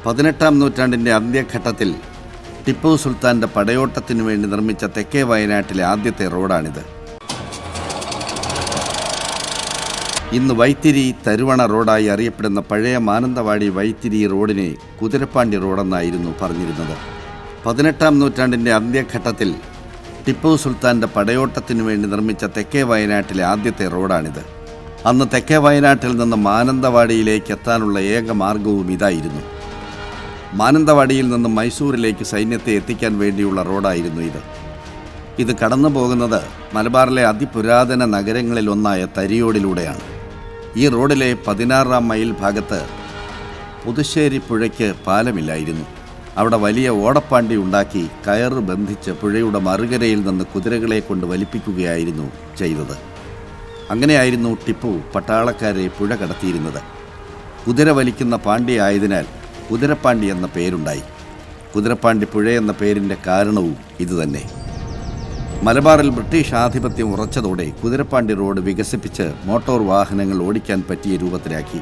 18-ാം നൂറ്റാണ്ടിൻ്റെ അന്ത്യഘട്ടത്തിൽ ടിപ്പു സുൽത്താൻ്റെ പടയോട്ടത്തിനു വേണ്ടി നിർമ്മിച്ച തെക്കേ വയനാട്ടിലെ ആദ്യത്തെ റോഡാണിത്. ഇന്ന് വൈത്തിരി തരുവണ റോഡായി അറിയപ്പെടുന്ന പഴയ മാനന്തവാടി വൈത്തിരി റോഡിനെ കുതിരപ്പാണ്ടി റോഡെന്നായിരുന്നു പറഞ്ഞിരുന്നത്. 18-ാം നൂറ്റാണ്ടിൻ്റെ അന്ത്യഘട്ടത്തിൽ ടിപ്പു സുൽത്താൻ്റെ പടയോട്ടത്തിനു വേണ്ടി നിർമ്മിച്ച തെക്കേ വയനാട്ടിലെ ആദ്യത്തെ റോഡാണിത്. അന്ന് തെക്കേ വയനാട്ടിൽ നിന്ന് മാനന്തവാടിയിലേക്ക് എത്താനുള്ള ഏക മാർഗവും ഇതായിരുന്നു. മാനന്തവാടിയിൽ നിന്ന് മൈസൂരിലേക്ക് സൈന്യത്തെ എത്തിക്കാൻ വേണ്ടിയുള്ള റോഡായിരുന്നു ഇത്. ഇത് കടന്നു പോകുന്നത് മലബാറിലെ അതിപുരാതന നഗരങ്ങളിലൊന്നായ തരിയോടിലൂടെയാണ്. ഈ റോഡിലെ 16-ാം മൈൽ ഭാഗത്ത് പുതുശ്ശേരി പുഴയ്ക്ക് പാലമില്ലായിരുന്നു. അവിടെ വലിയ ഓടപ്പാണ്ടി ഉണ്ടാക്കി കയറ് ബന്ധിച്ച് പുഴയുടെ മറുകരയിൽ നിന്ന് കുതിരകളെ കൊണ്ട് വലിപ്പിക്കുകയായിരുന്നു ചെയ്തത്. അങ്ങനെയായിരുന്നു ടിപ്പു പട്ടാളക്കാരെ പുഴ കടത്തിയിരുന്നത്. കുതിര വലിക്കുന്ന പാണ്ടി ആയതിനാൽ കുതിരപ്പാണ്ടി എന്ന പേരുണ്ടായി. കുതിരപ്പാണ്ടി പുഴ എന്ന പേരിൻ്റെ കാരണവും ഇതുതന്നെ. മലബാറിൽ ബ്രിട്ടീഷ് ആധിപത്യം ഉറച്ചതോടെ കുതിരപ്പാണ്ടി റോഡ് വികസിപ്പിച്ച് മോട്ടോർ വാഹനങ്ങൾ ഓടിക്കാൻ പറ്റിയ രൂപത്തിലാക്കി.